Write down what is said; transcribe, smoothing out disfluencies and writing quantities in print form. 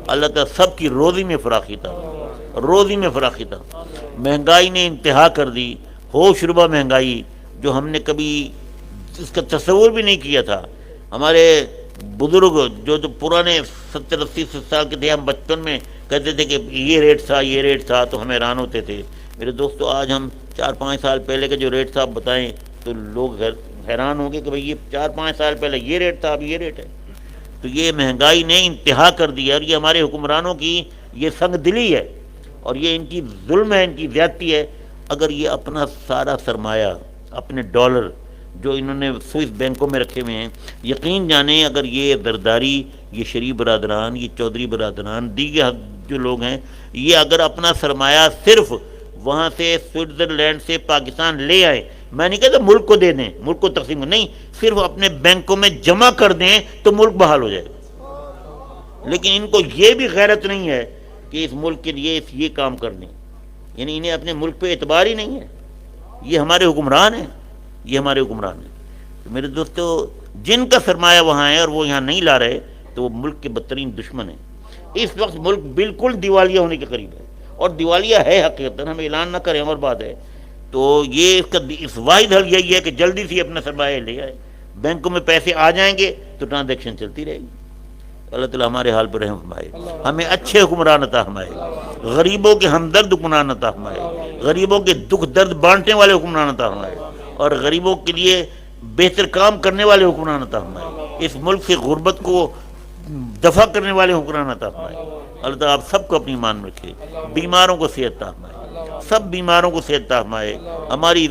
اللہ تعالیٰ سب کی روزی میں فراخی تھا، روزی میں فراخی تھا۔ مہنگائی نے انتہا کر دی، ہوش ربا مہنگائی جو ہم نے کبھی اس کا تصور بھی نہیں کیا تھا۔ ہمارے بزرگ جو پرانے 70-80 سال کے تھے، ہم بچپن میں کہتے تھے کہ یہ ریٹ تھا یہ ریٹ تھا، تو ہم حیران ہوتے تھے۔ میرے دوستو آج ہم 4-5 سال پہلے کے جو ریٹ تھا آپ بتائیں تو لوگ حیران ہوں گے کہ بھئی یہ 4-5 سال پہلے یہ ریٹ تھا، اب یہ ریٹ ہے۔ تو یہ مہنگائی نے انتہا کر دیا، اور یہ ہمارے حکمرانوں کی یہ سنگ دلی ہے، اور یہ ان کی ظلم ہے، ان کی زیادتی ہے۔ اگر یہ اپنا سارا سرمایہ، اپنے ڈالر جو انہوں نے سوئس بینکوں میں رکھے ہوئے ہیں، یقین جانیں اگر یہ زرداری، یہ شریف برادران، یہ چودھری برادران، دیگر جو لوگ ہیں، یہ اگر اپنا سرمایہ صرف وہاں سے سوئٹزرلینڈ سے پاکستان لے آئے، میں نہیں کہتا ملک کو دے دیں، ملک کو تقسیم نہیں، صرف اپنے بینکوں میں جمع کر دیں تو ملک بحال ہو جائے گا۔ لیکن ان کو یہ بھی غیرت نہیں ہے کہ اس ملک کے لیے یہ کام کر لیں، یعنی انہیں اپنے ملک پہ اعتبار ہی نہیں ہے۔ یہ ہمارے حکمران ہیں، یہ ہمارے حکمران ہیں۔ تو میرے دوستو جن کا سرمایہ وہاں ہے اور وہ یہاں نہیں لا رہے تو وہ ملک کے بدترین دشمن ہیں۔ اس وقت ملک بالکل دیوالیہ ہونے کے قریب ہے، اور دیوالیہ ہے حقیقت، ہم اعلان نہ کریں اور بات ہے۔ تو یہ اس واحد حل یہی ہے کہ جلدی سے اپنا سرمایہ لے آئے، بینکوں میں پیسے آ جائیں گے تو ٹرانزیکشن چلتی رہے گی۔ اللہ تعالیٰ ہمارے حال پر رحم فرمائے، ہمیں اچھے حکمران عطا فرمائے، غریبوں کے ہمدرد حکمران عطا فرمائے، غریبوں کے دکھ درد بانٹنے والے حکمران عطا فرمائے، اور غریبوں کے لیے بہتر کام کرنے والے حکمران عطا فرمائے، اس ملک سے غربت کو دفع کرنے والے حکمران عطا فرمائے۔ اللہ تعالیٰ آپ سب کو اپنی ایمان میں رکھے، بیماروں کو صحت عطا فرمائے، سب بیماروں کو صحت عطا فرمائے، ہماری